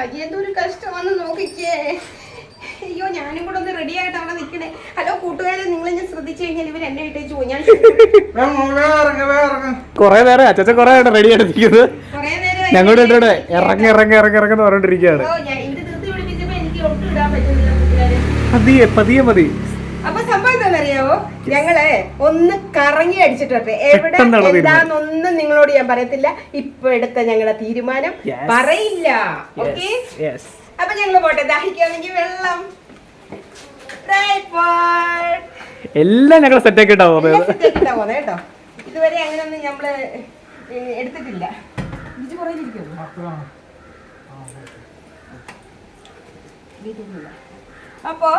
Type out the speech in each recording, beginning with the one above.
എന്തൊരു കഷ്ടമാണെന്ന് നോക്കിക്കേ. അയ്യോ, ഞാനും കൂടെ ഒന്ന് റെഡി ആയിട്ട് അവിടെ നിൽക്കണേ. ഹലോ കൂട്ടുകാരെ, നിങ്ങൾ ഞാൻ ശ്രദ്ധിച്ചു കഴിഞ്ഞാൽ ഇവർ എന്നെ ഇട്ടേച്ചു പോയി. ഞാൻ കൊറേ നേരം അച്ഛൻ കൊറേ റെഡി ആയിട്ട് നിൽക്കുന്നത്. ഞങ്ങളുടെ ഇടടെ ഇറങ്ങി പറഞ്ഞോണ്ടിരിക്കുകയാണ്. എനിക്ക് ഒട്ടും ഇടാൻ പറ്റുന്നില്ല. പതിയെ മതി. അപ്പൊ സംഭവം എന്താണെന്നറിയാവോ, ഞങ്ങള് ഒന്ന് കറങ്ങി അടിച്ചിട്ടെ എവിടെ എന്താന്നൊന്നും നിങ്ങളോട് ഞാൻ പറയത്തില്ല. ഇപ്പൊ എടുത്ത ഞങ്ങളുടെ തീരുമാനം പറയില്ല. ഓക്കെ, അപ്പൊ ഞങ്ങള് പോട്ടെ. ദാഹിക്കുകയാണെങ്കിൽ വെള്ളം, എല്ലാം ഞങ്ങൾ സെറ്റ് ആക്കിട്ടാ പോകുന്നത് കേട്ടോ. ഇതുവരെ അങ്ങനെയൊന്നും നമ്മള് എടുത്തിട്ടില്ല. അപ്പോ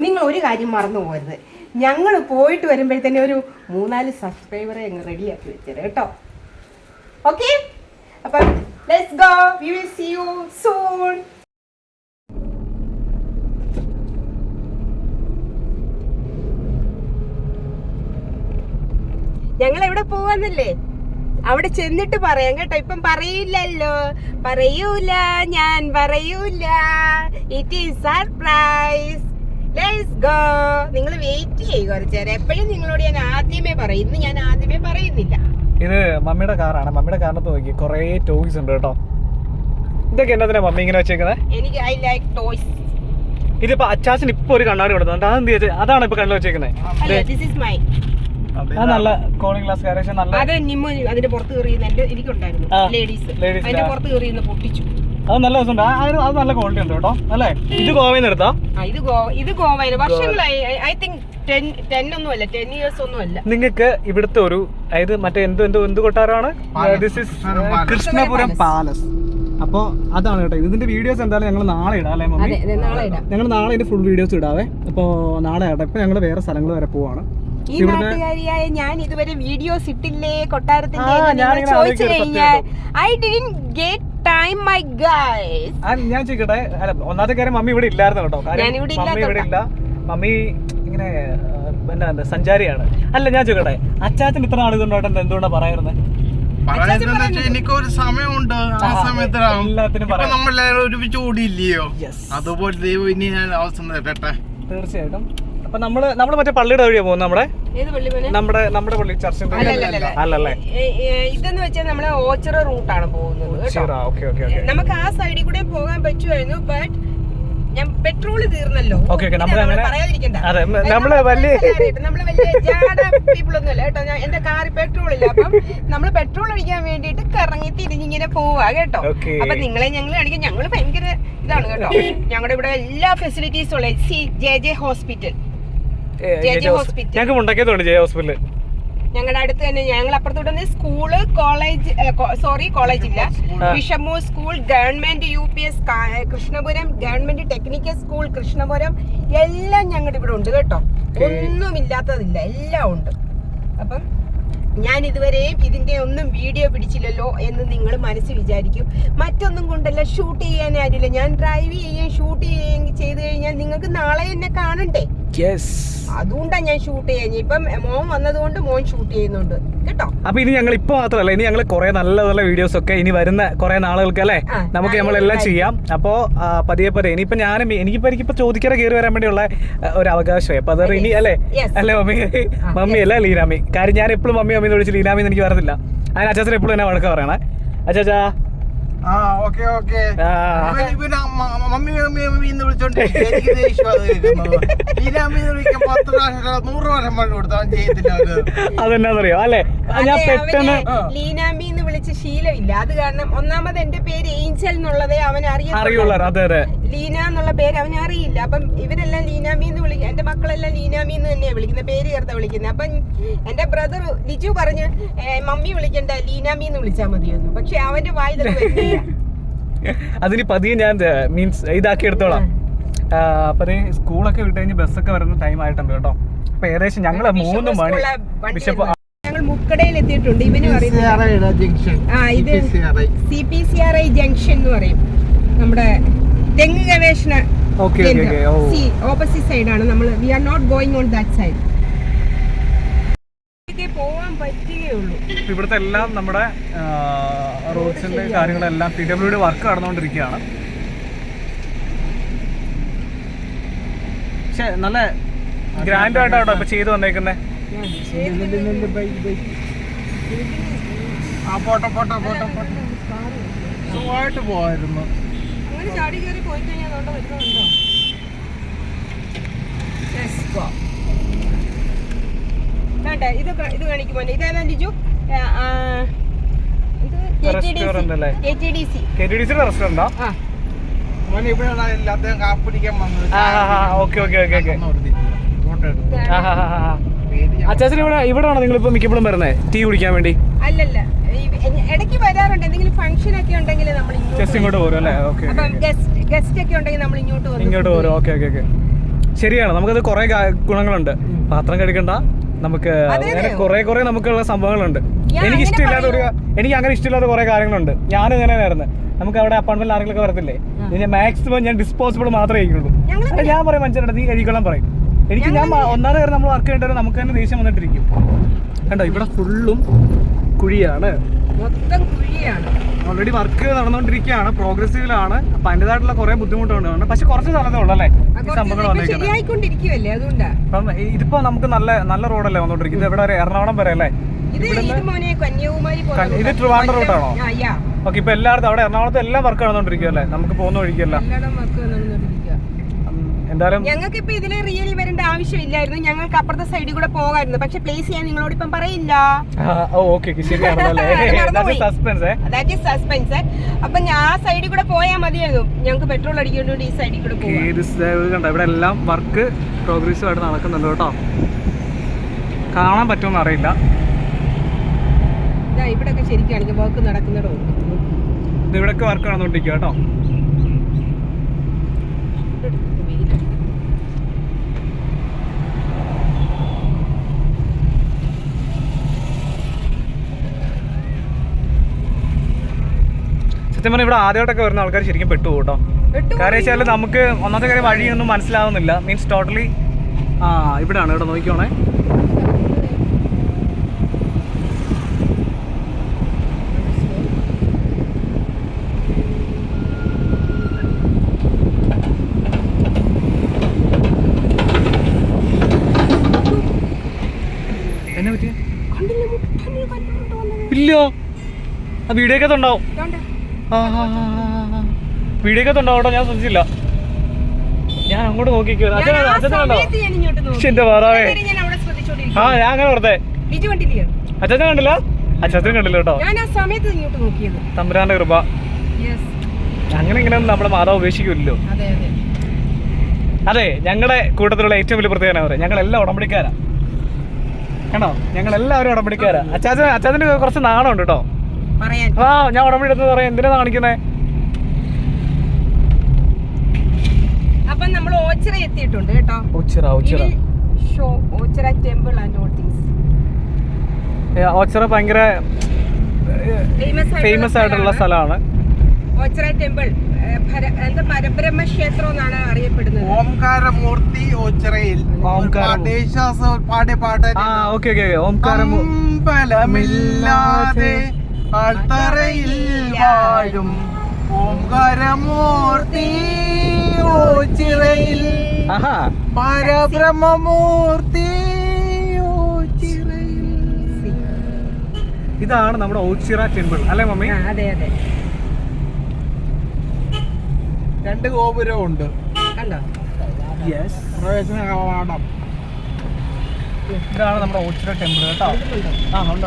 നിങ്ങൾ ഒരു കാര്യം മറന്നു പോകരുത്. ഞങ്ങൾ പോയിട്ട് വരുമ്പോഴത്തേനെ ഒരു 3-4 സബ്സ്ക്രൈബറെ അങ്ങ് റെഡിയാക്കി വെച്ചത് കേട്ടോ. ഓക്കെ, അപ്പം let's go. We will see you soon. ഞങ്ങൾ എവിടെ പോവാന്നല്ലേ, അവിടെ ചെന്നിട്ട് പറയാം കേട്ടോ. ഇപ്പം പറയില്ലല്ലോ, പറയൂല, ഞാൻ പറയൂല. It is surprise. Let's go. നിങ്ങൾ വെയിറ്റ് ചെയ്യുക കുറച്ചേരം. എപ്പോഴും നിങ്ങളോട് ഞാൻ ആദ്യമേ പറയും. ഇന്ന് ഞാൻ ആദ്യമേ പറയുന്നില്ല. ഇത് മമ്മിയുടെ കാറാണ്. മമ്മിയുടെ കാറിനകത്ത് നോക്കി കൊറേ ടോയ്സ് ഉണ്ട് കേട്ടോ. ഇതൊക്കെ എന്നതിനാ മമ്മി ഇങ്ങനെ വെച്ചേക്കുന്നത്? എനിക്ക് ഐ ലൈക്ക് ടോയ്സ്. ഇതിപ്പോ അച്ചാച്ചൻ ഇപ്പൊ ഒരു കണ്ണാടി കൊടുത്തുണ്ട്. അതാണ് ഇപ്പൊ കണ്ണു വെച്ചേക്കുന്നത്. This is my. നല്ല കോളിംഗ് ഗ്ലാസ് കാരേഷൻ. നല്ല അത് നിമ്മ അതിന്റെ പുറത്ത് കയറിയുന്ന എന്റെ എനിക്കുണ്ടായിരുന്നു. ലേഡീസ് അതിന്റെ പുറത്ത് കയറിയുന്ന പൊട്ടിച്ചു. അത് നല്ല രസമുണ്ട്. അത് നല്ല ക്വാളിറ്റി ഉണ്ട് കേട്ടോ. അല്ലേ, ഇത് ഗോവയിൽ നിന്ന് എടുത്താ? ഇത് ഗോവയിൽ വർഷങ്ങളായി. ഐ തിങ്ക് 10 ഒന്നും അല്ല, 10 years ഒന്നും അല്ല. നിങ്ങൾക്ക് ഇവിടുത്തെ ഒരു അതായത് മറ്റേ എന്ത് കൊട്ടാരമാണ്? കൃഷ്ണപുരം പാലസ്. അപ്പൊ അതാണ് കേട്ടോ. ഇതിന്റെ വീഡിയോസ് എന്തായാലും ഞങ്ങൾ നാളെ ഇടാം അല്ലേ മമ്മി? ഞങ്ങൾ നാളെ ഇതിന്റെ ഫുൾ വീഡിയോസ് ഇടാവേ. അപ്പൊ നാളെ ആട്ടെ. ഇപ്പൊ ഞങ്ങൾ വേറെ സ്ഥലങ്ങൾ വരെ പോവാണ്. ഈ നാട്ടുകാരിയായ ഞാൻ ഇതുവരെ വീഡിയോസ് ഇട്ടില്ലേ കൊട്ടാരത്തിന്റെ ചോദിച്ചു കഴിഞ്ഞാൽ I didn't get time my guys. ഞാൻ ചോദിക്കട്ടെ, ഒന്നാമത്തെ കാര്യം മമ്മി ഇവിടെ ഇല്ലായിരുന്നു കേട്ടോ. മമ്മി ഇവിടെ ഇല്ല. മമ്മി ഇങ്ങനെ എന്താ സഞ്ചാരിയാണ്. അല്ല ഞാൻ ചോദിക്കട്ടെ, അച്ചാച്ചൻ ഇത്ര നാൾ ഇതുകൊണ്ടോ എന്തുകൊണ്ടാ പറയുന്നത്? എനിക്കൊരു സമയമുണ്ട്. ആ സമയത്ത് നമ്മളെല്ലാവരും ഒരുമിച്ച് കൂടിയില്ലയോ, അതുപോലെ ഇനി ഞാൻ അവസ്ഥ തരട്ടെ. തീർച്ചയായിട്ടും. അപ്പൊ നമ്മള് മറ്റേ പള്ളിയുടെ വഴിയാ പോകുന്നത്. നമ്മുടെ പള്ളി ചർച്ചിന്റെ അല്ലല്ലേ? ഇതെന്ന് വെച്ചാൽ നമ്മള് ഓച്ചിറ റൂട്ടാണ് പോകുന്നത്. നമുക്ക് ആ സൈഡിൽ കൂടെ പോകാൻ പറ്റുമായിരുന്നു. ബട്ട് ഞാൻ പെട്രോൾ തീർന്നല്ലോ. നമ്മള് വലിയ പീപ്പിൾ ഒന്നും അല്ല കേട്ടോ. എന്റെ കാറിൽ പെട്രോൾ ഇല്ല. അപ്പം നമ്മള് പെട്രോൾ അടിക്കാൻ വേണ്ടിട്ട് കറങ്ങി തിരിഞ്ഞിങ്ങനെ പോവാ കേട്ടോ. അപ്പൊ നിങ്ങളെ ഞങ്ങൾ കാണിക്കാൻ ഞങ്ങള് ഭയങ്കര ഇതാണ് കേട്ടോ. ഞങ്ങളുടെ ഇവിടെ എല്ലാ ഫെസിലിറ്റീസും ഉള്ള ജെ ഹോസ്പിറ്റൽ. ഞങ്ങൾക്ക് ഉണ്ടാക്കിയതുണ്ട് ജെ ഹോസ്പിറ്റൽ. ഞങ്ങളുടെ അടുത്ത് തന്നെ. ഞങ്ങൾ അപ്പുറത്തോട്ട് സ്കൂള്, കോളേജ്, കോളേജ് ഇല്ല, വിഷമൂർ school, government UPS Krishnapuram, government technical school Krishnapuram, എല്ലാം ഞങ്ങളുടെ ഇവിടെ ഉണ്ട് കേട്ടോ. ഒന്നും ഇല്ലാത്തതില്ല, എല്ലാം ഉണ്ട്. അപ്പം ഞാൻ ഇതുവരെയും ഇതിന്റെ ഒന്നും വീഡിയോ പിടിച്ചില്ലല്ലോ എന്ന് നിങ്ങൾ മനസ്സിൽ വിചാരിക്കും. മറ്റൊന്നും കൊണ്ടല്ല, ഷൂട്ട് ചെയ്യാൻ ആരില്ല. ഞാൻ ഡ്രൈവ് ചെയ്യുകയും ഷൂട്ട് ചെയ്യുകയും ചെയ്ത് കഴിഞ്ഞാൽ നിങ്ങൾക്ക് നാളെ എന്നെ കാണണ്ടേ? അതുകൊണ്ടാണ് ഞാൻ ഷൂട്ട് ചെയ്യാൻ. ഇപ്പം മോൻ വന്നതുകൊണ്ട് മോൻ ഷൂട്ട് ചെയ്യുന്നുണ്ട് കേട്ടോ. അപ്പൊ ഇനി ഞങ്ങൾ ഇപ്പൊ മാത്രമല്ല, ഇനി ഞങ്ങൾ കുറെ നല്ല നല്ല വീഡിയോസ് ഒക്കെ ഇനി വരുന്ന കുറെ നാളുകൾക്ക് അല്ലേ നമുക്ക് നമ്മളെല്ലാം ചെയ്യാം. അപ്പോ പതിയെ ഇനിയിപ്പോ എനിക്കിപ്പോ ചോദിക്കാതെ കയറി വരാൻ വേണ്ടിയുള്ള ഒരു അവകാശമായി. അപ്പൊ അത് ഇനി അല്ലേ മമ്മി അല്ല ലീനാമി. കാര്യം ഞാൻ എപ്പോഴും മമ്മി എന്ന് വിളിച്ച് ലീനാമി എന്ന് എനിക്ക് പറഞ്ഞില്ല. അതിന് അച്ചാച്ചൻ എപ്പോഴും എന്നെ വഴക്ക പറയണേ. അച്ചാച്ചാ മമ്മി എന്ന് വിളിച്ചോണ്ട് എനിക്ക് അതെന്നാന്നറിയോ അല്ലേ? ഞാൻ പെട്ടെന്ന് ലീനാമ്പി എന്ന് വിളിച്ച് ശീലമില്ല. അത് കാരണം ഒന്നാമത് എന്റെ പേര് ഏഞ്ചൽ എന്നുള്ളതേ അവൻ അറിയുള്ളൂ. അതെ, ലീന എന്നുള്ള പേര് അവന് അറിയില്ല. അപ്പം ഇവരെല്ലാം ലീനാമി എന്ന് വിളിക്കും. എന്റെ മക്കളെല്ലാം ലീനാമി എന്ന് തന്നെയാ വിളിക്കുന്നത്, പേര് ചേർത്താ വിളിക്കുന്നത്. അപ്പം എന്റെ ബ്രദർ ലിജു പറഞ്ഞു മമ്മി വിളിക്കണ്ട, ലീനാമി എന്ന് വിളിച്ചാൽ മതിയെന്നു. പക്ഷെ അവന്റെ വായി അതിന് പതിയെ ഞാൻ മീൻസ് ഇതാക്കി എടുത്തോളാം. അപ്പൊ സ്കൂളൊക്കെ വിട്ട് കഴിഞ്ഞ് ബസ്സൊക്കെ വരുന്ന ടൈം ആയിട്ടുണ്ട് കേട്ടോ. അപ്പൊ ഏകദേശം ഞങ്ങള് 3 മണി ബിഷപ്പ് ഞങ്ങൾ മുക്കടയിൽ എത്തിയിട്ടുണ്ട്. ഇവന് പറയുന്നത് ഇത് CPCRI ജംഗ്ഷൻ എന്ന് പറയും. നമ്മുടെ തെങ്ങ് ഗവേഷണ ഓപ്പോസിറ്റ് സൈഡാണ് നമ്മൾ. We are not going on that side. പോവാൻ പറ്റുകയുള്ളൂ. ഉള്ളൂ. ഇവിടുത്തെ എല്ലാം നമ്മുടെ റോഡ്സിന്റെ കാര്യങ്ങളെല്ലാം PWD വർക്ക് നടന്നുകൊണ്ടിരിക്കുകയാണ്. പക്ഷെ നല്ല ഗ്രാൻഡ് ആയിട്ടാണോ ഇപ്പൊ ചെയ്തു വന്നേക്കുന്നത്? സുഖമായിട്ട് പോവായിരുന്നു. അങ്ങനെ ചാടി കയറി പോയി കഴിഞ്ഞാൽ അതുകൊണ്ട് വരുന്നുണ്ടോ? ഇത് കാണിക്കുമോ? ഇതേതാ ലിജു? KTDC റെസ്റ്റോറന്റാ? ഇവിടെ കാപ്പിടിക്കാൻ വന്നത്. അച്ചാച്ചൻ ഇവിടെ ആണോ നിങ്ങളിപ്പോ മിക്കപ്പോഴും വരുന്നത് ടീ കുടിക്കാൻ വേണ്ടി? അല്ലല്ല, ഇടയ്ക്ക് വരാറുണ്ട്. എന്തെങ്കിലും ഫംഗ്ഷൻ ഒക്കെ ഉണ്ടെങ്കിൽ നമ്മൾ ഇങ്ങോട്ട് പോരും അല്ലേ? ഓക്കെ. ഗസ്റ്റ് ഒക്കെ ഉണ്ടെങ്കിൽ നമ്മൾ ഇങ്ങോട്ട് പോരും. ഓക്കെ ഓക്കെ ഓക്കെ, ശരിയാണ്. നമുക്കത് കുറെ ഗുണങ്ങളുണ്ട്. പാത്രം കഴുകണ്ട, നമുക്ക് അങ്ങനെ കുറെ നമുക്കുള്ള സംഭവങ്ങളുണ്ട്. എനിക്ക് അങ്ങനെ ഇഷ്ടമില്ലാത്ത കുറെ കാര്യങ്ങളുണ്ട്. ഞാനും ഇങ്ങനെ ആയിരുന്നു. നമുക്ക് അവിടെ അപ്പാർട്ട്മെന്റിൽ ആരെങ്കിലും വരത്തില്ലേ, മാക്സിമം ഞാൻ ഡിസ്പോസിബിൾ മാത്രമേ കഴിക്കുള്ളൂ. ഞാൻ പറയും മനുഷ്യരുടെ നീ കഴിക്കണം പറയും. എനിക്ക് ഞാൻ ഒന്നാമത് കാര്യം നമ്മൾ വർക്ക് ചെയ്യേണ്ടത് നമുക്ക് തന്നെ ദേഷ്യം വന്നിട്ടിരിക്കും. കണ്ടോ ഇവിടെ ഫുള്ളും കുഴിയാണ്, മൊത്തം കുഴിയാണ്. ഓൾറെഡി വർക്ക് നടന്നുകൊണ്ടിരിക്കുകയാണ്, പ്രോഗ്രസീവിലാണ്. അപ്പൊ അതിൻ്റെതായിട്ടുള്ള കുറെ ബുദ്ധിമുട്ടുണ്ട്. പക്ഷെ കുറച്ച് സ്ഥലത്തേ ഉള്ളൂ അല്ലേ ഈ സംഭവങ്ങൾ ശരിയായിക്കൊണ്ടിരിക്കുവല്ലേ, അതുകൊണ്ടാ. അപ്പം ഇതിപ്പോ നമുക്ക് നല്ല റോഡല്ലേ വന്നോണ്ടിരിക്കുന്നത്. ഇവിടെ വരെ എറണാകുളം വരെ അല്ലേ? ഇത് ട്രിവാൻഡ്രം റൂട്ടാണോ? ഓക്കെ. ഇപ്പൊ എല്ലായിടത്തും അവിടെ എറണാകുളത്ത് എല്ലാം വർക്ക് നടന്നുകൊണ്ടിരിക്കുകയല്ലേ, നമുക്ക് പോകുന്ന വഴിക്കല്ല. എന്തായാലും ഞങ്ങൾക്ക് ഇപ്പൊ ഇതില് റിയലി വരേണ്ട ആവശ്യമില്ലായിരുന്നു. ഞങ്ങൾക്ക് അപ്പുറത്തെ സൈഡിൽ കൂടെ പോകായിരുന്നു. പക്ഷെ പ്ലേസ് ചെയ്യാൻ നിങ്ങളോട് ഇപ്പം പറയില്ല. സസ്പെൻസ്. അപ്പൊ ആ സൈഡിൽ കൂടെ പോയാൽ മതിയായിരുന്നു. ഞങ്ങൾക്ക് പെട്രോൾ അടിക്കേണ്ടി ഈ സൈഡിൽ കൂടെ പോകാം. ഇവിടെ എല്ലാം വർക്ക് പ്രോഗ്രസീവ് ആയിട്ട് നടക്കുന്നുണ്ട് കേട്ടോ. കാണാൻ പറ്റുമെന്ന് അറിയില്ല. ഇവിടെയൊക്കെ ശരിക്കും വർക്ക് നടക്കുന്നിടോ. ഇവിടെയൊക്കെ വർക്ക് നടന്നുകൊണ്ടിരിക്കുക കേട്ടോ. സത്യം പറഞ്ഞാൽ ഇവിടെ ആദ്യമായിട്ടൊക്കെ വരുന്ന ആൾക്കാർ ശരിക്കും പെട്ടു കേട്ടോ. കാര്യം വെച്ചാൽ നമുക്ക് ഒന്നാമത്തെ കാര്യം വഴിയൊന്നും മനസ്സിലാവുന്നില്ല. മീൻസ് ടോട്ടലി ഇവിടെയാണ്. ഇവിടെ നോക്കിക്കോണേ. എന്നെ പറ്റിയ ഇല്ലോ? ആ വീഡിയോക്കകത്ത് ഉണ്ടാവും. വീഡിയോക്കകത്ത് ഉണ്ടാവും കേട്ടോ. ഞാൻ ശ്രദ്ധിച്ചില്ല. ഞാൻ അങ്ങോട്ട് നോക്കിക്കോ. എന്റെ പറയാവേ. ഞാൻ അങ്ങനെ ഓർത്തേ. അച്ഛൻ കണ്ടില്ല? അച്ഛൻ കണ്ടില്ല കേട്ടോ. തമ്പുരാന്റെ കൃപ. അങ്ങനെ ഇങ്ങനെയൊന്നും നമ്മുടെ മാതാവ് ഉപേക്ഷിക്കില്ലല്ലോ. അതെ, ഞങ്ങളുടെ കൂട്ടത്തിലുള്ള ഏറ്റവും വലിയ പ്രത്യേകത പറയാം, ഞങ്ങളെല്ലാം ഉടമ്പടിക്കാരാ. ആണോ? ഞങ്ങളെല്ലാവരും ഉടമ്പടിക്കാരാ. അച്ഛന് കുറച്ച് നാണമുണ്ട് കേട്ടോ. ഞാൻ ഉടമ്പടി എടുത്ത് പറയാം. എന്തിനാ കാണിക്കുന്നേ? അപ്പൊ നമ്മൾ ഓച്ചിറ എത്തിയിട്ടുണ്ട് കേട്ടോ. ഓച്ചിറ ഭയങ്കര ഫേമസ് ആയിട്ടുള്ള സ്ഥലമാണ്. ഓച്ചിറ ടെമ്പിൾ പരബ്രഹ്മ ക്ഷേത്രം എന്നാണ് അറിയപ്പെടുന്നത്. ഓംകാരമൂർത്തി ഓച്ചിറയിൽ ഓംകാരമില്ലാതെ ആൾത്തറയിൽ വാഴും ഓംകാരമൂർത്തി ഓച്ചിറയിൽ പരബ്രഹ്മമൂർത്തി ഓച്ചിറയിൽ. ഇതാണ് നമ്മുടെ ഓച്ചിറ ടെമ്പിൾ അല്ലേ മമ്മി? അതെ അതെ. 2 ഗോപുരമുണ്ട്. പ്രവേശന കവാടം. ഇതാണ് നമ്മുടെ ഓച്ചിറ ടെമ്പിൾ കേട്ടോ.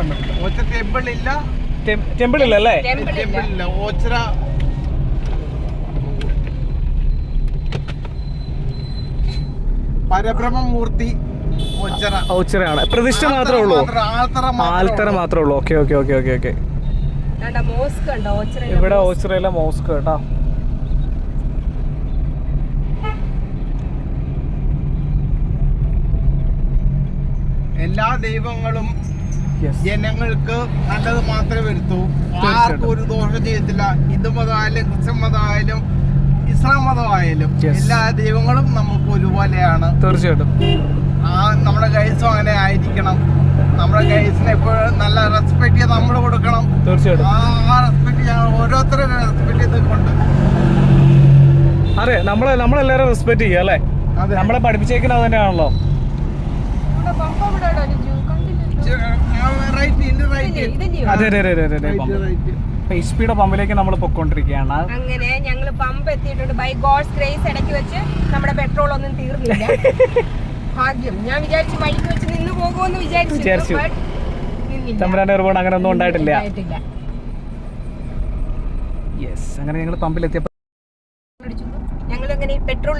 ഉണ്ട്. ഓച്ചിറ ടെമ്പിൾ ഇല്ല. ടെമ്പിൾ ഇല്ല അല്ലേ? ടെമ്പിൾ ഇല്ല. ഓച്ചിറ പരബ്രഹ്മമൂർത്തി ഓച്ചിറയാണ്. പ്രതിഷ്ഠ മാത്രമേ ഉള്ളൂ. ആൽത്തറ മാത്രമേ ഉള്ളൂ. ഓക്കെ. ഇവിടെ ഓച്ചിറയിലെ മോസ്ക് കേട്ടോ. എല്ലാ ദൈവങ്ങളും ജനങ്ങൾക്ക് നല്ലത് മാത്രമേ വരുത്തൂ. ആർക്കും ഒരു ദോഷം ചെയ്യത്തില്ല. ഹിന്ദു മതമായാലും ക്രിസ്ത്യൻ മതമായാലും ഇസ്ലാം മതമായാലും എല്ലാ ദൈവങ്ങളും നമുക്ക് ഒരുപോലെയാണ്. തീർച്ചയായിട്ടും. നമ്മുടെ ഗൈഡ്സും അങ്ങനെ ആയിരിക്കണം. നമ്മുടെ ഗൈഡ്സിനെ എപ്പോഴും നല്ല റെസ്പെക്ട് ചെയ്ത് നമ്മൾ കൊടുക്കണം. തീർച്ചയായിട്ടും ആ റെസ്പെക്ട് ഞങ്ങൾ ഓരോരുത്തരും റെസ്പെക്ട് ചെയ്തിട്ടുണ്ട്. അതെ, നമ്മളെല്ലാവരും റെസ്പെക്ട് ചെയ്യുക അല്ലേ? നമ്മളെ പഠിപ്പിച്ചേക്കുന്നത് അത് തന്നെയാണല്ലോ. അതെ അതെ അതെ അതെ അതെ. HP-യുടെ പമ്പിലേക്ക് നമ്മൾ പൊക്കോണ്ടിരിക്കുകയാണ്. അങ്ങനെ ഞങ്ങൾ പമ്പ് എത്തിയിട്ടുണ്ട്. ബൈ ഗോഡ്സ് ഗ്രേസ് ഇടയ്ക്ക് വെച്ച് നമ്മുടെ പെട്രോൾ ഒന്നും തീർന്നില്ല. ഭാഗ്യം. ഞാൻ വിചാരിച്ചു വഴിക്ക് വെച്ച് നിന്ന് പോകുമെന്ന് വിചാരിച്ചു. തമ്പുരാന്റെ ഒരുപാട് അങ്ങനെ ഒന്നും ഉണ്ടായിട്ടില്ല. അങ്ങനെ ഞങ്ങൾ പമ്പിലെത്തിയപ്പോൾ ഞങ്ങൾ അങ്ങനെ പെട്രോൾ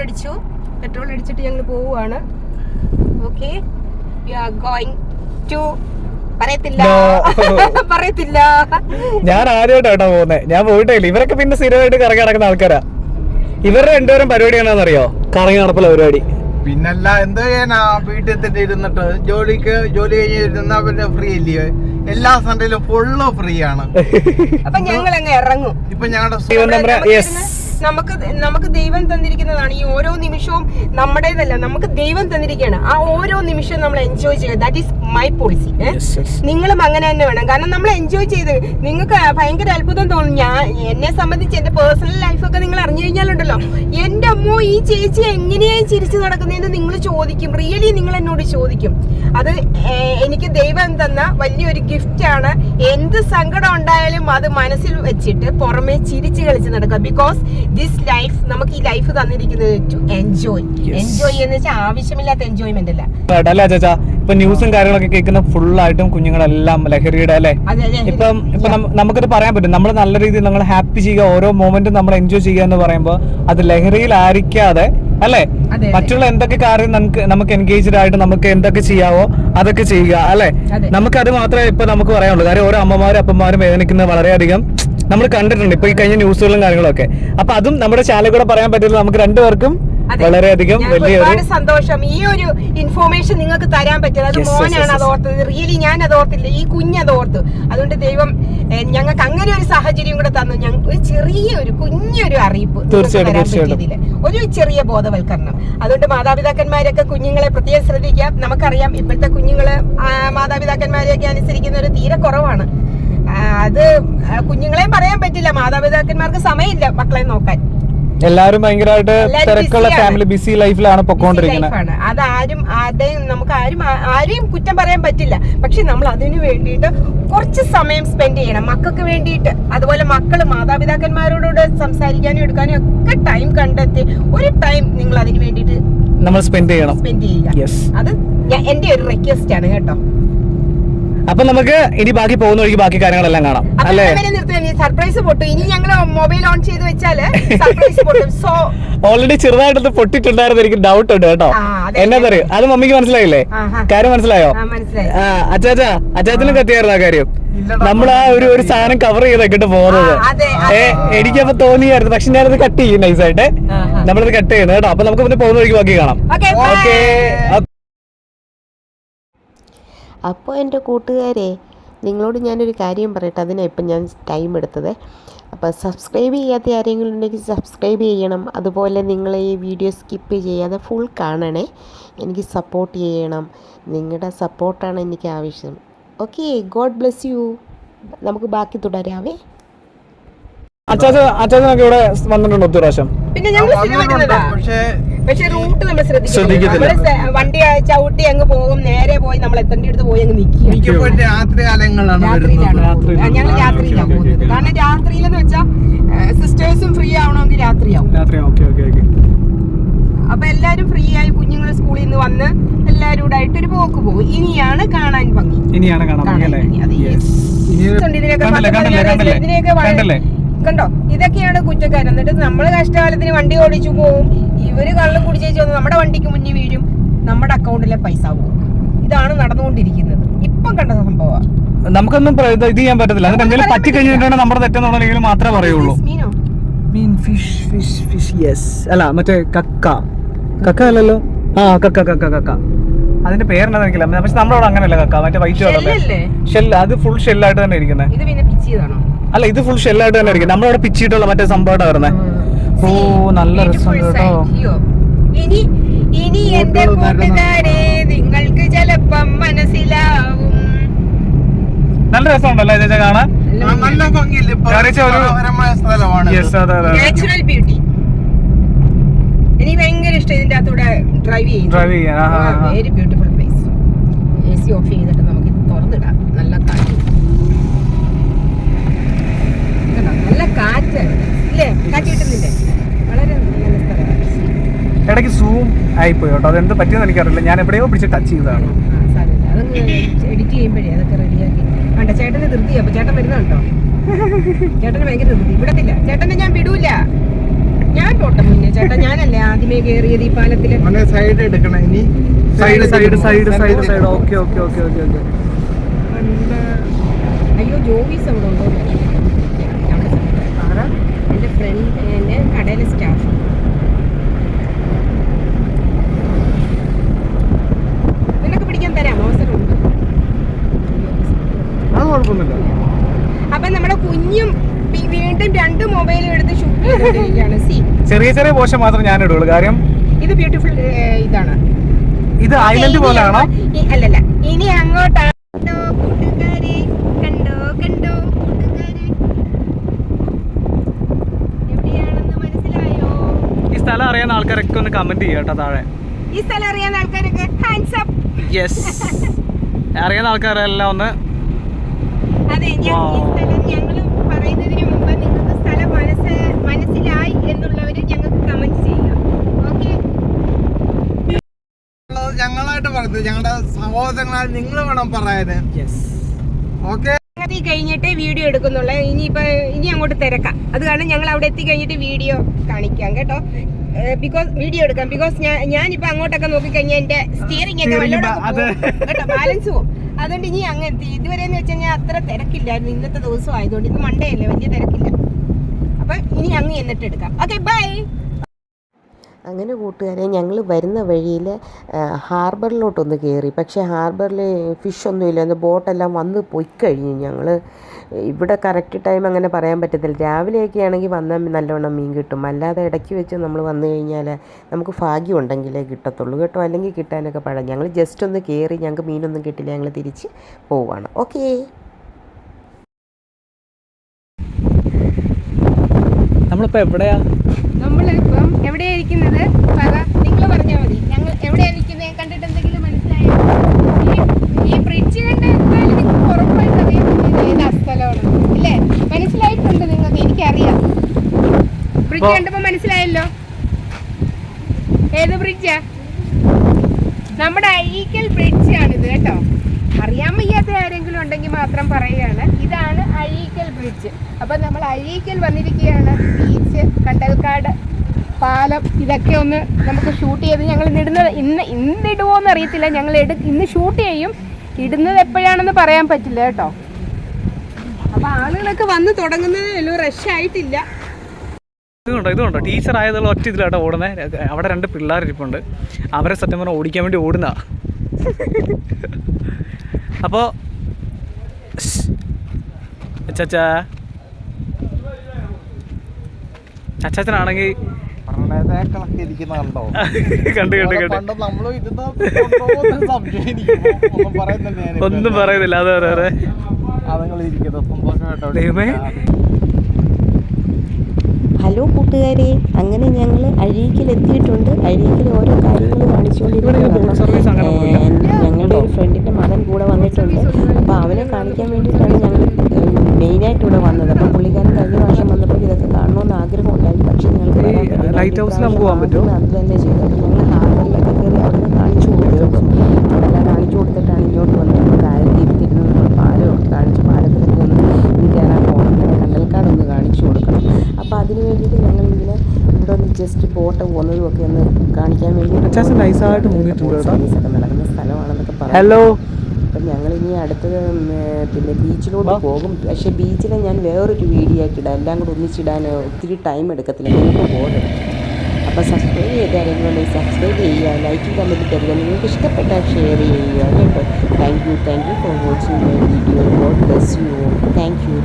അടിച്ചിട്ട് ഞങ്ങൾ പോവുകയാണ്. Okay, we are going to പറയത്തില്ല. ഞാൻ ആദ്യമായിട്ടാട്ടോ പോകുന്നത്. ഞാൻ പോയിട്ടില്ല. ഇവരൊക്കെ പിന്നെ സ്ഥിരമായിട്ട് കറങ്ങി നടക്കുന്ന ആൾക്കാരാ. ഇവരുടെ രണ്ടുപേരും പരിപാടി ആണെന്നറിയോ? കറങ്ങി നടപ്പുള്ള പരിപാടി. പിന്നല്ല, എന്ത് ചെയ്യാനാ? വീട്ടിൽ തന്നെ ഇരുന്നിട്ട് ജോലി കഴിഞ്ഞിരുന്നാ പിന്നെ ഫ്രീ ഇല്ലയോ? എല്ലാ സൺഡേയിലും ഫുള്ള് ഫ്രീ ആണ്. അപ്പൊ ഞങ്ങൾ അങ്ങ് ഇറങ്ങും. ഇപ്പൊ ഞങ്ങളുടെ നമുക്ക് ദൈവം തന്നിരിക്കുന്നതാണ് ഈ ഓരോ നിമിഷവും. നമ്മുടേതല്ല, നമുക്ക് ദൈവം തന്നിരിക്കുകയാണ്. ആ ഓരോ നിമിഷവും നമ്മൾ എൻജോയ് ചെയ്യുക. That is my policy. നിങ്ങളും അങ്ങനെ തന്നെ വേണം. കാരണം നമ്മൾ എൻജോയ് ചെയ്ത് നിങ്ങൾക്ക് ഭയങ്കര അത്ഭുതം തോന്നും. എന്നെ സംബന്ധിച്ച് എന്റെ പേഴ്സണൽ ലൈഫൊക്കെ നിങ്ങൾ അറിഞ്ഞു കഴിഞ്ഞാലുണ്ടല്ലോ, എന്റെ അമ്മോ ഈ ചേച്ചി എങ്ങനെയായി ചിരിച്ചു നടക്കുന്നതെന്ന് നിങ്ങൾ ചോദിക്കും. റിയലി നിങ്ങൾ എന്നോട് ചോദിക്കും. അത് എനിക്ക് ദൈവം തന്ന വലിയൊരു ഗിഫ്റ്റ് ആണ്. എന്ത് സങ്കടം ഉണ്ടായാലും അത് മനസ്സിൽ വെച്ചിട്ട് പുറമെ ചിരിച്ചു കളിച്ച് നടക്കുക. ബിക്കോസ് ദിസ് ലൈഫ്, നമുക്ക് ഈ ലൈഫ് തന്നിരിക്കുന്നത് ടു എൻജോയ്. എൻജോയ് എന്ന് വെച്ചാൽ ആവശ്യമില്ലാത്ത എൻജോയ്മെന്റ് അല്ല. ചാച്ചാ, ഇപ്പൊ ന്യൂസും കാര്യങ്ങളൊക്കെ കേൾക്കുന്ന ഫുള്ളായിട്ടും കുഞ്ഞുങ്ങളെല്ലാം ലഹരിയുടെ അല്ലേ? ഇപ്പം നമുക്കത് പറയാൻ പറ്റും. നമ്മൾ നല്ല രീതിയിൽ നമ്മൾ ഹാപ്പി ചെയ്യുക, ഓരോ മൊമെന്റും നമ്മൾ എൻജോയ് ചെയ്യുക എന്ന് പറയുമ്പോൾ അത് ലഹരിയിലായിരിക്കാതെ അല്ലെ, മറ്റുള്ള എന്തൊക്കെ കാര്യം നമുക്ക് എൻഗേജ്ഡ് ആയിട്ട് നമുക്ക് എന്തൊക്കെ ചെയ്യാവോ അതൊക്കെ ചെയ്യുക അല്ലെ? നമുക്ക് അത് മാത്രമേ ഇപ്പൊ നമുക്ക് പറയാനുള്ളൂ. കാര്യം ഓരോ അമ്മമാരും അപ്പന്മാരും വേദനിക്കുന്നത് വളരെയധികം നമ്മൾ കണ്ടിട്ടുണ്ട് ഇപ്പൊ ഈ കഴിഞ്ഞ ന്യൂസുകളും കാര്യങ്ങളൊക്കെ. അപ്പൊ അതും നമ്മുടെ ചാനൽ കൂടെ പറയാൻ പറ്റില്ല. നമുക്ക് രണ്ടുപേർക്കും വളരെയധികം ഒരുപാട് സന്തോഷം ഈ ഒരു ഇൻഫോർമേഷൻ നിങ്ങൾക്ക് തരാൻ പറ്റിയത്. അത് മോനാണ് അത് ഓർത്തത്. റിയലി ഞാൻ അത് ഓർത്തില്ല, ഈ കുഞ്ഞത് ഓർത്തു. അതുകൊണ്ട് ദൈവം ഞങ്ങൾക്ക് അങ്ങനെ ഒരു സാഹചര്യം കൂടെ തന്നു. ഞങ്ങൾ ഒരു കുഞ്ഞൊരു അറിയിപ്പ് ഒരു ചെറിയ ബോധവൽക്കരണം. അതുകൊണ്ട് മാതാപിതാക്കന്മാരൊക്കെ കുഞ്ഞുങ്ങളെ പ്രത്യേകം ശ്രദ്ധിക്കാം. നമുക്കറിയാം ഇപ്പോഴത്തെ കുഞ്ഞുങ്ങള് മാതാപിതാക്കന്മാരെയൊക്കെ അനുസരിക്കുന്നവർ തീരെ കുറവാണ്. അത് കുഞ്ഞുങ്ങളെയും പറയാൻ പറ്റില്ല. മാതാപിതാക്കന്മാർക്ക് സമയമില്ല മക്കളെ നോക്കാൻ. എല്ലാവരും ഭയങ്കരമായിട്ട് തിരക്കുള്ള ഫാമിലി ബിസി ലൈഫിലാണ് പൊക്കോണ്ടിരിക്കുന്നത്. അത് നമുക്ക് ആരെയും കുറ്റം പറയാൻ പറ്റില്ല. പക്ഷെ നമ്മൾ അതിനു വേണ്ടിയിട്ട് കുറച്ച് സമയം സ്പെൻഡ് ചെയ്യണം മക്കൾക്ക് വേണ്ടിയിട്ട്. അതുപോലെ മക്കള് മാതാപിതാക്കന്മാരോട് സംസാരിക്കാനും എടുക്കാനും ഒക്കെ ടൈം കണ്ടെത്തി ഒരു ടൈം നിങ്ങൾ അതിന് വേണ്ടിയിട്ട് നമ്മൾ സ്പെൻഡ് ചെയ്യുക. അത് എന്റെ ഒരു റിക്വസ്റ്റ് ആണ് കേട്ടോ. അപ്പൊ നമുക്ക് ഇനി ബാക്കി പോകുന്ന വഴിക്ക് ബാക്കി കാര്യങ്ങളെല്ലാം കാണാം അല്ലേ? സർപ്രൈസ് പൊട്ടും. ഇനി ഞങ്ങൾ മൊബൈൽ ഓൺ ചെയ്ത് വെച്ചാല് സർപ്രൈസ് പൊട്ടും. സോ ഓൾറെഡി ചെറുതായിട്ടൊന്ന് പൊട്ടിട്ടുണ്ടായിരുന്നു. എനിക്ക് ഡൗട്ട് ഉണ്ട് കേട്ടോ. എന്നാ പറയും? അത് മമ്മിക്ക് മനസ്സിലായില്ലേ? കാര്യം മനസ്സിലായോ? അച്ചാച്ചനും കത്തിയായിരുന്നു ആ കാര്യം. നമ്മൾ ആ ഒരു സാധനം കവർ ചെയ്തൊക്കെ പോകുന്നത് എനിക്കപ്പോ തോന്നിയായിരുന്നു. പക്ഷെ ഞാനത് കട്ട് ചെയ്യും നൈസായിട്ട്. നമ്മളത് കട്ട് ചെയ്യുന്നത് കേട്ടോ. അപ്പൊ നമുക്ക് പിന്നെ പോകുന്ന വഴിക്ക് ബാക്കി കാണാം. ഓക്കെ. അപ്പോൾ എൻ്റെ കൂട്ടുകാരെ, നിങ്ങളോട് ഞാനൊരു കാര്യം പറയട്ടെ. അതിനാണ് ഇപ്പം ഞാൻ ടൈം എടുത്തത്. അപ്പോൾ സബ്സ്ക്രൈബ് ചെയ്യാത്ത ആരെങ്കിലും ഉണ്ടെങ്കിൽ സബ്സ്ക്രൈബ് ചെയ്യണം. അതുപോലെ നിങ്ങൾ ഈ വീഡിയോ സ്കിപ്പ് ചെയ്യാതെ ഫുൾ കാണണേ. എനിക്ക് സപ്പോർട്ട് ചെയ്യണം. നിങ്ങളുടെ സപ്പോർട്ടാണ് എനിക്ക് ആവശ്യം. Okay, God bless you. നമുക്ക് ബാക്കി തുടരാവേ. അച്ചാച്ചനൊക്കെ ഇവിടെ വന്നിട്ടുണ്ടോ ഒത്തിരി പ്രാവശ്യം? പിന്നെ ഞങ്ങൾ പക്ഷെ റൂട്ട് നമ്മൾ ശ്രദ്ധിക്കത്തില്ല. വണ്ടി ചവിട്ടി അങ്ങ് പോകും, നേരെ പോയി നമ്മൾ എത്തേണ്ട അടുത്ത് പോയി അങ്ങ് നിൽക്കുക. ഞങ്ങൾ രാത്രിയിലാണ് പോകുന്നത്. കാരണം രാത്രിയിലെന്ന് വെച്ചാൽ സിസ്റ്റേഴ്സും ഫ്രീ ആവണമെങ്കിൽ രാത്രിയാവും. അപ്പൊ എല്ലാരും ഫ്രീ ആയി കുഞ്ഞുങ്ങൾ സ്കൂളിൽ നിന്ന് വന്ന് എല്ലാരും കൂടെ ആയിട്ട് ഒരു പോക്ക് പോകും. ഇനിയാണ് കാണാൻ ഭംഗി. കണ്ടോ, ഇതൊക്കെയാണ് കുറ്റക്കാരൻ. എന്നിട്ട് നമ്മള് കഷ്ടകാലത്തിന് വണ്ടി ഓടിച്ചു പോവും. ഇവര് കള്ളും കുടിച്ചേച്ച് വന്ന് നമ്മുടെ വണ്ടിക്ക് മുന്നിൽ വീഴും, നമ്മുടെ അക്കൗണ്ടിലെ പൈസ പോകും. ഇതാണ് നടന്നുകൊണ്ടിരിക്കുന്നത്. ഇപ്പം കണ്ട സംഭവം. നമുക്കൊന്നും ഇത് ചെയ്യാൻ പറ്റത്തില്ല. എന്നിട്ട് എന്തെങ്കിലും പറ്റി കഴിഞ്ഞിട്ടുണ്ടെങ്കിൽ നമ്മുടെ തെറ്റെന്നുണ്ടെങ്കിൽ മാത്രമേ പറയുള്ളൂ. മീൻ, ഫിഷ് യെസ്. അല്ല മറ്റേ കക്ക അല്ലല്ലോ. കക്ക അതിന്റെ പേരെന്താ എനിക്കില്ല. പക്ഷെ നമ്മളവിടെ അങ്ങനെയല്ല കക്ക. മറ്റേ വൈറ്റ് ഷെല്ല്. അത് ഫുൾ ഷെല്ലായിട്ട് തന്നെ ഇരിക്കുന്നത്. അല്ല, ഇത് ഫുൾ ഷെല്ലായിട്ട് തന്നെ ഇരിക്കും. നമ്മളവിടെ പിച്ചിട്ടുള്ള മറ്റേ സംഭവമായിട്ടാ വരുന്നത്. ഓ, നല്ല രസം കേട്ടോ. ഇനി എന്റെ കൂട്ടുകാരെ നിങ്ങൾക്ക് ചിലപ്പം മനസ്സിലാവും. നല്ല രസമുണ്ടല്ലേ ചേച്ചാ കാണാൻ? നല്ല ഭംഗിയില്ലേ? മനോഹരമായ സ്ഥലമാണ്. Natural beauty. എനിക്ക് ഭയങ്കര ഇഷ്ടം ഇതിന്റെ അകത്തൂടെ ഡ്രൈവ് ചെയ്യാൻ. Very beautiful place. AC of ചെയ്തിട്ട് നമുക്ക് ഇത് തുറന്നിടാം. നല്ല കാറ്റ്, നല്ല കാറ്റ് ഇല്ലേ? കാറ്റ് കിട്ടുന്നില്ലേ? വളരെ നല്ല സ്ഥലമാണ്. ഇടയ്ക്ക് സൂം ആയിപ്പോയി കേട്ടോ, അതെന്ത് പറ്റിയെന്ന് എനിക്കറിയില്ല. ഞാൻ എവിടെയോ പിടിച്ച് ടച്ച് ചെയ്തതാണ്. സാരമില്ല, അതങ്ങ് എഡിറ്റ് ചെയ്യുമ്പോഴേ അതൊക്കെ റെഡിയാക്കി. വേണ്ട, ചേട്ടന് ധൃതി. അപ്പൊ ചേട്ടൻ വരുന്നുണ്ടോ? ചേട്ടന് ഭയങ്കര ധൃതി. വിടത്തില്ല ചേട്ടനെ, ഞാൻ വിടൂല. ഞാൻ പോട്ടെ മുന്നേ. ചേട്ടൻ ഞാനല്ലേ ആദ്യമേ കയറിയത് ഈ പാലത്തില്. സൈഡ് എടുക്കണം ഇനി. സൈഡ്. ഓക്കെ. അയ്യോ, ജോബീസ് അവിടെ ഉണ്ടോ? എന്റെ ഫ്രണ്ട്, എന്റെ കടയിലെ സ്റ്റാഫ്. നിനക്ക് പിടിക്കാൻ തരാം, അവസരമുണ്ട്. അപ്പൊ നമ്മുടെ കുഞ്ഞും വീണ്ടും 2 മൊബൈലും എടുത്ത് ഷൂട്ട് ചെയ്തോണ്ടിരിക്കുകയാണ്. ചെറിയ പോഷൻ മാത്രം ഞാൻ ഇടുള്ളൂ. കാര്യം ഇത് ബ്യൂട്ടിഫുൾ ഇതാണ്. ഇത് ഐലൻഡ് പോലെയാണോ? അല്ലല്ല, ഇനി അങ്ങോട്ടാണ്. കൂട്ടുകാരെ കണ്ടോ കൂട്ടുകാരെ, എവിടെയാണെന്ന് മനസ്സിലായോ? ഈ സ്ഥലം അറിയാവുന്ന ആൾക്കാരൊക്കെ ഒന്ന് കമന്റ് ചെയ്യാം കേട്ടോ താഴെ. ഈ സ്ഥലം അറിയാവുന്ന ആൾക്കാരൊക്കെ ഹാൻഡ്സ് അപ്പ്. യെസ്, അറിയാവുന്ന ആൾക്കാരെല്ലാം ഒന്ന്. അതെ, ഈ സ്ഥലം ഞങ്ങൾ പറയുന്നതിന് മുമ്പ് നിങ്ങൾക്ക് സ്ഥലം മനസ്സിലായി എന്നുള്ളവര് ഞങ്ങൾക്ക് കമന്റ് ചെയ്യാം. ഓക്കെ, ഞങ്ങളായിട്ട് പറയുന്നത് ഞങ്ങളുടെ സഹോദരങ്ങളായി നിങ്ങൾ വേണം പറയാന്. ഓക്കെ, കഴിഞ്ഞിട്ട് വീഡിയോ എടുക്കുന്നുള്ള. ഇനി അങ്ങോട്ട് തിരക്കാം. അത് കാരണം ഞങ്ങൾ അവിടെ എത്തി കഴിഞ്ഞിട്ട് വീഡിയോ കാണിക്കാം കേട്ടോ. ബിക്കോസ് വീഡിയോ എടുക്കാം. ബിക്കോസ് ഞാനിപ്പോ അങ്ങോട്ടൊക്കെ നോക്കിക്കഴിഞ്ഞാൽ എന്റെ സ്റ്റിയറിംഗ് ഒക്കെ കേട്ടോ, ബാലൻസ് പോവും. അതുകൊണ്ട് ഇനി അങ്ങ് എത്തി. ഇതുവരെ എന്ന് വെച്ച് കഴിഞ്ഞാൽ അത്ര തിരക്കില്ലായിരുന്നു. ഇന്നത്തെ ദിവസം ആയതുകൊണ്ട്, ഇന്ന് മൺഡേ അല്ലേ, വലിയ തിരക്കില്ല. അപ്പൊ ഇനി അങ്ങ് എന്നിട്ട് എടുക്കാം. Okay, bye. അങ്ങനെ കൂട്ടുകാരെ, ഞങ്ങൾ വരുന്ന വഴിയിൽ ഹാർബറിലോട്ടൊന്ന് കയറി. പക്ഷേ ഹാർബറിൽ ഫിഷൊന്നുമില്ല, അന്ന് ബോട്ടെല്ലാം വന്ന് പോയി കഴിഞ്ഞു. ഞങ്ങൾ ഇവിടെ കറക്റ്റ് ടൈം അങ്ങനെ പറയാൻ പറ്റത്തില്ല. രാവിലെയൊക്കെ ആണെങ്കിൽ വന്നാൽ നല്ലവണ്ണം മീൻ കിട്ടും. അല്ലാതെ ഇടയ്ക്ക് വെച്ച് നമ്മൾ വന്നു കഴിഞ്ഞാൽ നമുക്ക് ഭാഗ്യം ഉണ്ടെങ്കിലേ കിട്ടത്തുള്ളൂ കേട്ടോ, അല്ലെങ്കിൽ കിട്ടാനൊക്കെ പാടാം. ഞങ്ങൾ ജസ്റ്റ് ഒന്ന് കയറി, ഞങ്ങൾക്ക് മീനൊന്നും കിട്ടില്ല, ഞങ്ങൾ തിരിച്ച് പോവുകയാണ്. ഓക്കേ, നമ്മളിപ്പോ എവിടെയാ? നമ്മളിപ്പം എവിടെയാ ഇരിക്കുന്നത്? നിങ്ങൾ പറഞ്ഞാൽ മതി. ഞങ്ങൾ എവിടെയാ ഇരിക്കുന്നത്? കണ്ടിട്ട് എന്തെങ്കിലും മനസ്സിലായോ? ഈ ബ്രിഡ്ജ് കണ്ട് എന്തായാലും നിങ്ങൾക്ക് ഉറപ്പായിട്ട് അറിയാൻ പറ്റിയത് ഏതാ സ്ഥലമാണ് ഇല്ലേ? മനസ്സിലായിട്ടുണ്ട് നിങ്ങൾക്ക്? എനിക്കറിയാം. ബ്രിഡ്ജ് കണ്ടപ്പോ മനസ്സിലായല്ലോ. ഏത് ബ്രിഡ്ജാ? നമ്മുടെ അഴീക്കൽ ബ്രിഡ്ജാണിത് കേട്ടോ. അറിയാൻ വയ്യാത്ത ആരെങ്കിലും ഉണ്ടെങ്കിൽ മാത്രം പറയുകയാണ്. ഇതാണ് അഴീക്കൽ ബ്രിഡ്ജ്. അപ്പം നമ്മൾ അഴീക്കൽ വന്നിരിക്കുകയാണ്. ബീച്ച്, കണ്ടൽക്കാട്, പാലം, ഇതൊക്കെ ഒന്ന് നമുക്ക് ഷൂട്ട് ചെയ്ത് ഞങ്ങൾ ഇടുന്നത്. ഇന്നിടുമോ എന്ന് അറിയത്തില്ല. ഞങ്ങൾ ഇന്ന് ഷൂട്ട് ചെയ്യും. ഇടുന്നത് എപ്പോഴാണെന്ന് പറയാൻ പറ്റില്ല കേട്ടോ. അപ്പം ആളുകളൊക്കെ വന്ന് തുടങ്ങുന്നതേ ഉള്ളൂ, റഷ് ആയിട്ടില്ല. ഇതുണ്ടോ ടീച്ചർ ആയതുള്ള ഒറ്റ ഇതിലാട്ടോ ഓടുന്നത്. അവിടെ 2 പിള്ളേരിപ്പുണ്ട്. അവരെ സത്യം പറഞ്ഞാൽ ഓടിക്കാൻ വേണ്ടി ഓടുന്ന. അപ്പോൾ അച്ചാച്ചനാണെങ്കിൽ ഒന്നും പറയുന്നില്ല. അതെ ഹലോ കൂട്ടുകാരെ, അങ്ങനെ ഞങ്ങൾ അഴീക്കിലെത്തിയിട്ടുണ്ട്. അഴീക്കിൽ ഓരോ കാര്യങ്ങൾ കാണിച്ചുകൊണ്ടിരിക്കുകയാണ്. ഞങ്ങളുടെ ഒരു ഫ്രണ്ടിൻ്റെ മകൻ കൂടെ വന്നിട്ടുണ്ട്. അപ്പോൾ അവനെ കാണിക്കാൻ വേണ്ടിയിട്ടാണ് ഞങ്ങൾ മെയിനായിട്ട് ഇവിടെ വന്നത്. അപ്പം പുള്ളിക്കാരൻ കഴിഞ്ഞ പ്രാവശ്യം വന്നപ്പോൾ ഇതൊക്കെ കാണണമെന്ന് ആഗ്രഹമുണ്ടായിരുന്നു. പക്ഷേ ഞങ്ങൾക്ക് ലൈറ്റ് ഹൗസിൽ നമുക്ക് പോകാൻ പറ്റുമോ? അത് തന്നെ ചെയ്തു. അപ്പോൾ ഞങ്ങൾ ഹാർബറിലൊക്കെ കയറി അവിടെ കാണിച്ചു കൊടുത്തു. അതെല്ലാം കാണിച്ചു കൊടുത്തിട്ടാണ് ഇങ്ങോട്ട് വന്നത്. നമ്മൾ കാര്യം തിരുത്തിരുന്ന് നമ്മൾ പാലമൊക്കെ കാണിച്ചു. പാലത്തിലൊക്കെ ഒന്ന് കയറാൻ പോകണം. അങ്ങനെ കണ്ടൽക്കാടൊന്ന് കാണിച്ചു കൊടുക്കണം. അപ്പോൾ അതിന് വേണ്ടിയിട്ട് ഞങ്ങളിങ്ങനെ ഇവിടെ ഒന്ന് ജസ്റ്റ് ബോട്ട് പോകുന്നതും ഒക്കെ ഒന്ന് കാണിക്കാൻ വേണ്ടിയിട്ട് നടക്കുന്ന സ്ഥലമാണെന്നൊക്കെ പറഞ്ഞു. ഹലോ, അപ്പം ഞങ്ങളിനി അടുത്തത് പിന്നെ ബീച്ചിലോട്ട് പോകും. പക്ഷേ ബീച്ചിലെ ഞാൻ വേറൊരു വീഡിയോ ആയിട്ട് ഇടാം. എല്ലാം കൂടെ ഒന്നിച്ചിടാൻ ഒത്തിരി ടൈം എടുക്കത്തില്ല, നിങ്ങൾക്ക് ബോർഡ്. അപ്പോൾ സബ്സ്ക്രൈബ് ചെയ്ത് ആരെങ്കിലും ഉണ്ടെങ്കിൽ സബ്സ്ക്രൈബ് ചെയ്യുക, ലൈക്ക് കമൻറ്റ് തരിക, നിങ്ങൾക്ക് ഇഷ്ടപ്പെട്ടാൽ ഷെയർ ചെയ്യുക കേട്ടോ. Thank you for watching my video. God bless you. Thank you.